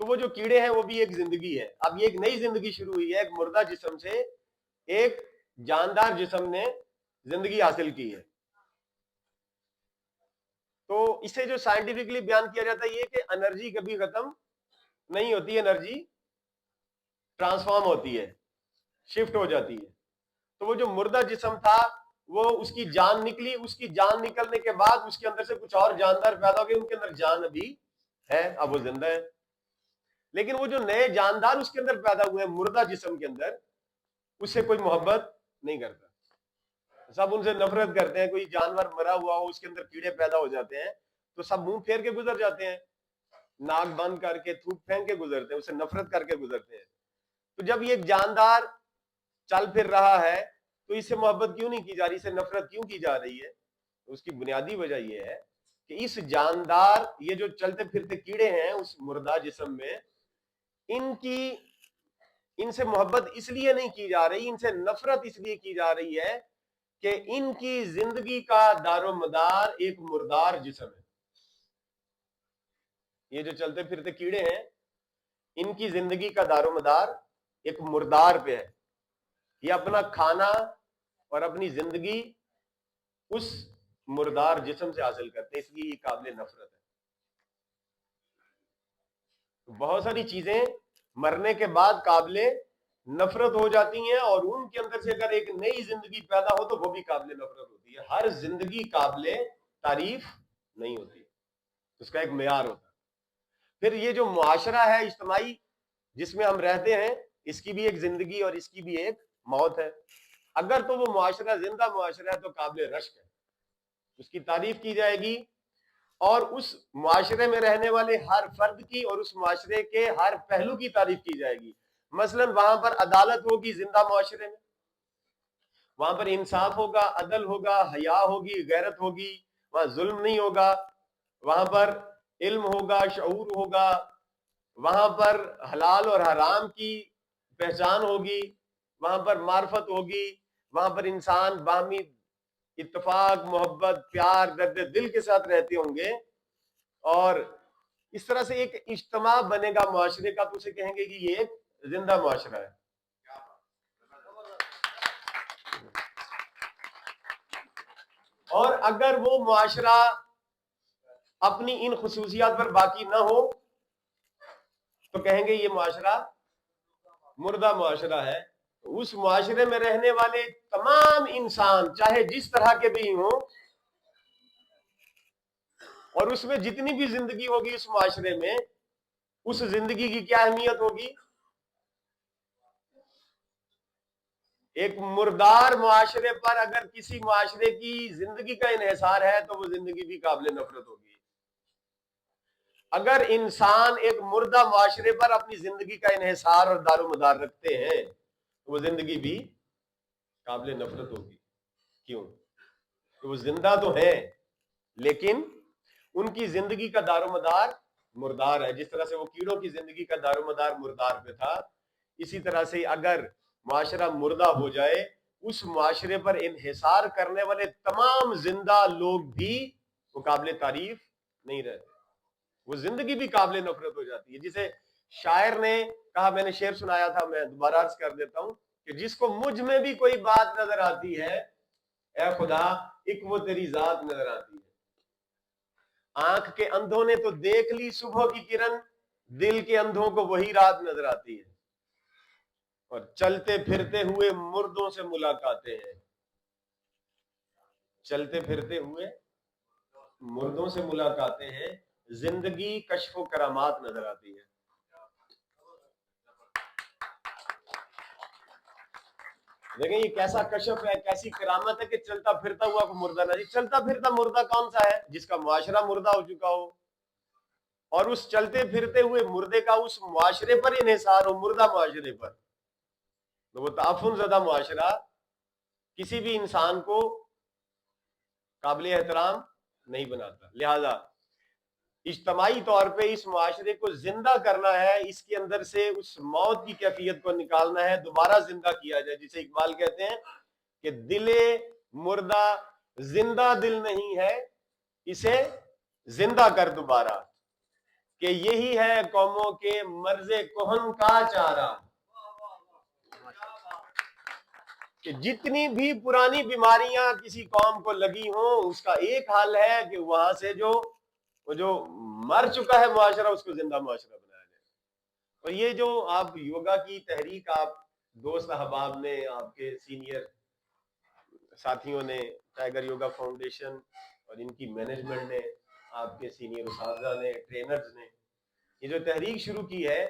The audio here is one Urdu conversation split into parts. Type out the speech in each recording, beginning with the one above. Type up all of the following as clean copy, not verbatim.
وہ جو کیڑے ہیں وہ بھی ایک زندگی ہے. اب یہ ایک نئی زندگی شروع ہوئی ہے, ایک مردہ جسم سے ایک جاندار جسم نے زندگی حاصل کی ہے. تو اسے جو سائنٹیفکلی بیان کیا جاتا ہے یہ کہ انرجی کبھی ختم نہیں ہوتی, انرجی ٹرانسفارم ہوتی ہے, شفٹ ہو جاتی ہے. تو وہ جو مردہ جسم تھا وہ اس کی جان نکلی, اس کی جان نکلنے کے بعد اس کے اندر سے کچھ اور جاندار پیدا ہو گئے, ان کے اندر جان ابھی ہے, اب وہ زندہ ہے. لیکن وہ جو نئے جاندار اس کے اندر پیدا ہوئے ہیں مردہ جسم کے اندر, اس سے کوئی محبت نہیں کرتا, سب ان سے نفرت کرتے ہیں. کوئی جانور مرا ہوا ہو اس کے اندر کیڑے پیدا ہو جاتے ہیں تو سب منہ پھیر کے گزر جاتے ہیں, ناک بند کر کے تھوک پھینک کے گزرتے ہیں, اسے نفرت کر کے گزرتے ہیں. تو جب یہ ایک جاندار چل پھر رہا ہے تو اس سے محبت کیوں نہیں کی جا رہی, اس سے نفرت کیوں کی جا رہی ہے؟ اس کی بنیادی وجہ یہ ہے کہ اس جاندار, یہ جو چلتے پھرتے کیڑے ہیں اس مردہ جسم میں, ان سے محبت اس لیے نہیں کی جا رہی, ان سے نفرت اس لیے کی جا رہی ہے کہ ان کی زندگی کا دار و مدار ایک مردار جسم ہے. یہ جو چلتے پھرتے کیڑے ہیں ان کی زندگی کا دار و مدار ایک مردار پہ ہے. یہ اپنا کھانا اور اپنی زندگی اس مردار جسم سے حاصل کرتے ہیں, اس لیے یہ قابل نفرت ہے. بہت ساری چیزیں مرنے کے بعد قابل نفرت ہو جاتی ہیں اور ان کے اندر سے اگر ایک نئی زندگی پیدا ہو تو وہ بھی قابل نفرت ہوتی ہے. ہر زندگی قابل تعریف نہیں ہوتی, اس کا ایک معیار ہوتا ہے. پھر یہ جو معاشرہ ہے اجتماعی جس میں ہم رہتے ہیں, اس کی بھی ایک زندگی اور اس کی بھی ایک موت ہے. اگر تو وہ معاشرہ زندہ معاشرہ ہے تو قابل رشک ہے, اس کی تعریف کی جائے گی اور اس معاشرے میں رہنے والے ہر فرد کی اور اس معاشرے کے ہر پہلو کی تعریف کی جائے گی. مثلا وہاں پر عدالت ہوگی زندہ معاشرے میں, وہاں پر انصاف ہوگا, عدل ہوگا, حیا ہوگی, غیرت ہوگی, وہاں ظلم نہیں ہوگا, وہاں پر علم ہوگا, شعور ہوگا, وہاں پر حلال اور حرام کی پہچان ہوگی, وہاں پر معرفت ہوگی, وہاں پر انسان باہمی اتفاق, محبت, پیار, درد دل کے ساتھ رہتے ہوں گے. اور اس طرح سے ایک اجتماع بنے گا معاشرے کا, تو اسے کہیں گے کہ یہ ایک زندہ معاشرہ ہے. اور اگر وہ معاشرہ اپنی ان خصوصیات پر باقی نہ ہو تو کہیں گے یہ معاشرہ مردہ معاشرہ ہے. اس معاشرے میں رہنے والے تمام انسان چاہے جس طرح کے بھی ہوں, اور اس میں جتنی بھی زندگی ہوگی اس معاشرے میں, اس زندگی کی کیا اہمیت ہوگی؟ ایک مردار معاشرے پر اگر کسی معاشرے کی زندگی کا انحصار ہے تو وہ زندگی بھی قابل نفرت ہوگی. اگر انسان ایک مردہ معاشرے پر اپنی زندگی کا انحصار اور دار و مدار رکھتے ہیں تو وہ زندگی بھی قابل نفرت ہوگی. کیوں؟ کہ وہ زندہ تو ہیں لیکن ان کی زندگی کا دار و مدار مردار ہے. جس طرح سے وہ کیڑوں کی زندگی کا دار و مدار مردار پہ تھا, اسی طرح سے اگر معاشرہ مردہ ہو جائے, اس معاشرے پر انحصار کرنے والے تمام زندہ لوگ بھی وہ قابل تعریف نہیں رہتے, وہ زندگی بھی قابل نفرت ہو جاتی ہے. جسے شاعر نے کہا, میں نے شعر سنایا تھا, میں دوبارہ عرض کر دیتا ہوں کہ جس کو مجھ میں بھی کوئی بات نظر آتی ہے, اے خدا ایک وہ تیری ذات نظر آتی ہے. آنکھ کے اندھوں نے تو دیکھ لی صبح کی کرن, دل کے اندھوں کو وہی رات نظر آتی ہے. اور چلتے پھرتے ہوئے مردوں سے ملاقاتیں ہیں, چلتے پھرتے ہوئے مردوں سے ملاقاتیں ہیں, زندگی کشف و کرامات نظر آتی ہے. دیکھیں یہ کیسا کشف ہے, کیسی کرامت ہے کہ چلتا پھرتا ہوا کو مردہ نہ. چلتا پھرتا مردہ کون سا ہے؟ جس کا معاشرہ مردہ ہو چکا ہو, اور اس چلتے پھرتے ہوئے مردے کا اس معاشرے پر انحصار ہو, مردہ معاشرے پر. تو وہ تعفن زدہ معاشرہ کسی بھی انسان کو قابل احترام نہیں بناتا. لہذا اجتماعی طور پہ اس معاشرے کو زندہ کرنا ہے, اس کے اندر سے اس موت کی کیفیت کو نکالنا ہے, دوبارہ زندہ کیا جائے. جسے اقبال کہتے ہیں کہ دل مردہ زندہ دل نہیں ہے, اسے زندہ کر دوبارہ. کہ یہی ہے قوموں کے مرض کہن کا چارہ، کہ جتنی بھی پرانی بیماریاں کسی قوم کو لگی ہوں اس کا ایک حل ہے کہ وہاں سے جو مر چکا ہے معاشرہ اس کو زندہ معاشرہ بنایا جائے۔ اور یہ جو آپ یوگا کی تحریک آپ دوست احباب نے، آپ کے سینئر ساتھیوں نے، ٹائیگر یوگا فاؤنڈیشن اور ان کی مینجمنٹ نے، آپ کے سینئر اساتذہ نے، ٹرینرز نے یہ جو تحریک شروع کی ہے،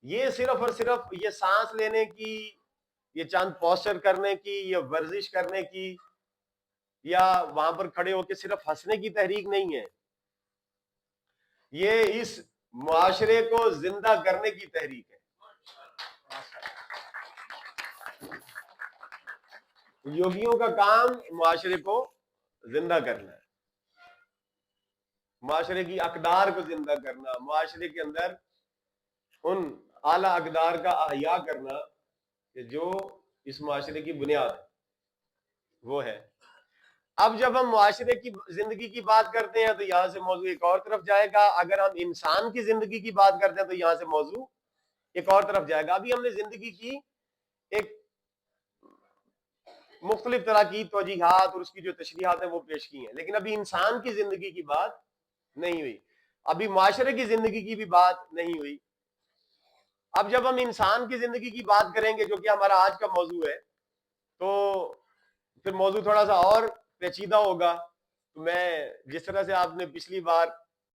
یہ صرف اور صرف یہ سانس لینے کی، یہ چاند پوسچر کرنے کی، یہ ورزش کرنے کی، یا وہاں پر کھڑے ہو کے صرف ہنسنے کی تحریک نہیں ہے، یہ اس معاشرے کو زندہ کرنے کی تحریک ہے۔ یوگیوں کا کام معاشرے کو زندہ کرنا ہے، معاشرے کی اقدار کو زندہ کرنا، معاشرے کے اندر ان اعلی اقدار کا احیاء کرنا کہ جو اس معاشرے کی بنیاد ہے، وہ ہے۔ اب جب ہم معاشرے کی زندگی کی بات کرتے ہیں تو یہاں سے موضوع ایک اور طرف جائے گا، اگر ہم انسان کی زندگی کی بات کرتے ہیں تو یہاں سے موضوع ایک اور طرف جائے گا۔ ابھی ہم نے زندگی کی ایک مختلف طرح کی توجیحات اور اس کی جو تشریحات ہیں وہ پیش کی ہیں، لیکن ابھی انسان کی زندگی کی بات نہیں ہوئی، ابھی معاشرے کی زندگی کی بھی بات نہیں ہوئی۔ اب جب ہم انسان کی زندگی کی بات کریں گے جو کہ ہمارا آج کا موضوع ہے، تو پھر موضوع تھوڑا سا اور پیچیدہ ہوگا۔ تو میں جس طرح سے آپ نے پچھلی بار